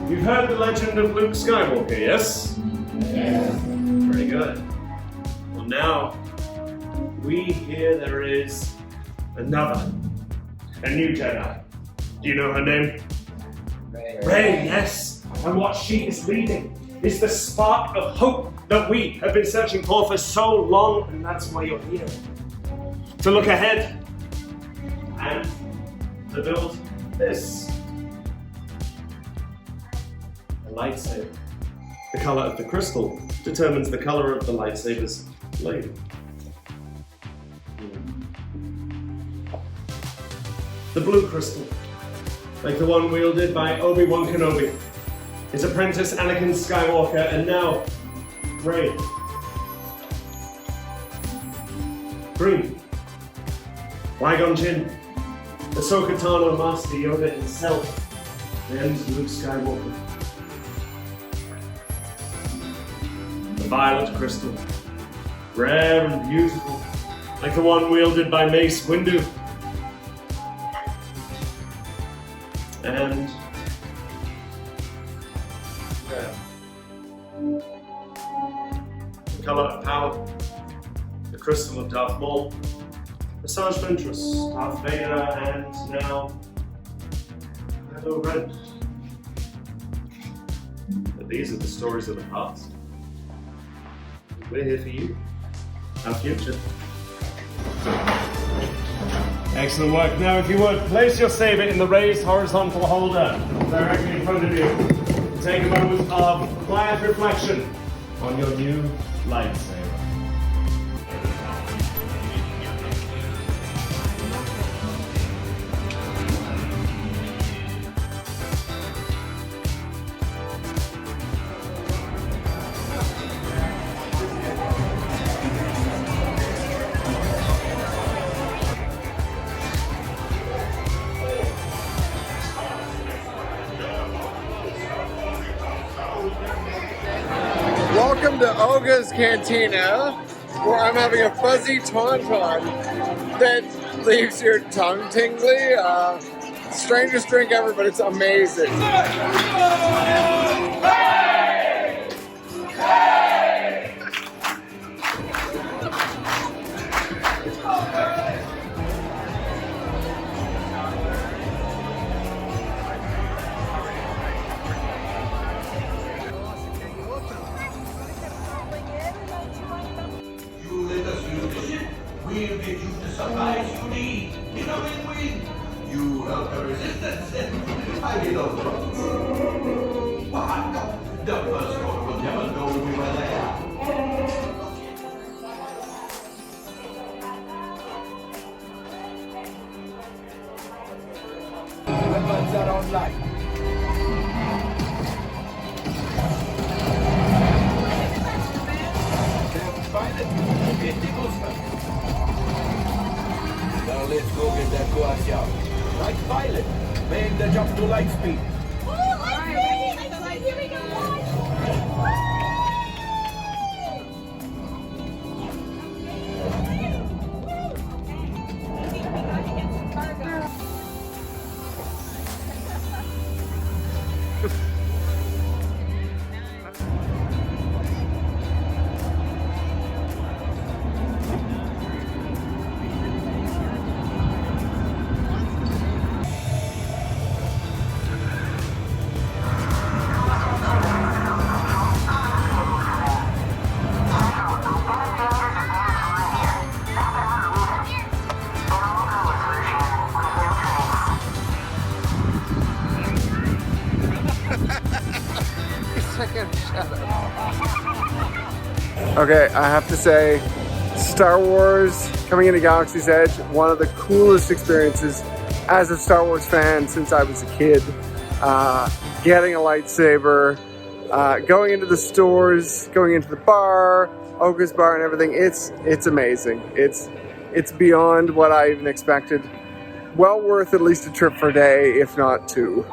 You've heard the legend of Luke Skywalker, yes? Yes. Very good. Well, now we hear there is a new Jedi. Do you know her name? Rey, yes. And what she is leading is the spark of hope that we have been searching for so long, and that's why you're here. To look ahead and to build this. A lightsaber. The color of the crystal determines the color of the lightsaber's blade. The blue crystal, like the one wielded by Obi-Wan Kenobi, his apprentice Anakin Skywalker, and now Rey. Green, Qui-Gon Jinn, Ahsoka Tano, Master Yoda himself, and Luke Skywalker. The violet crystal, rare and beautiful, like the one wielded by Mace Windu. And red. The color of power, the crystal of Darth Maul, Asajj Ventress, Darth Vader, and now Kylo Ren. But these are the stories of the past. We're here for you, our future. Excellent work. Now, if you would, place your saber in the raised horizontal holder directly in front of you. Take a moment of quiet reflection on your new lightsaber. Welcome to Olga's Cantina, where I'm having a fuzzy tauntaun that leaves your tongue tingly. Strangest drink ever, but it's amazing. We'll get you the supplies you need in a win-win. You help the resistance and I get over. The first one will never know we were there. Weapons are online. Now let's go get that coaxium. Like pilot, make the jump to light speed. Oh, I'm ready! Here we go! Okay, I have to say, Star Wars coming into Galaxy's Edge, one of the coolest experiences as a Star Wars fan since I was a kid. Getting a lightsaber, going into the stores, going into the bar, Oga's bar and everything, it's amazing. It's beyond what I even expected. Well worth at least a trip for a day, if not two.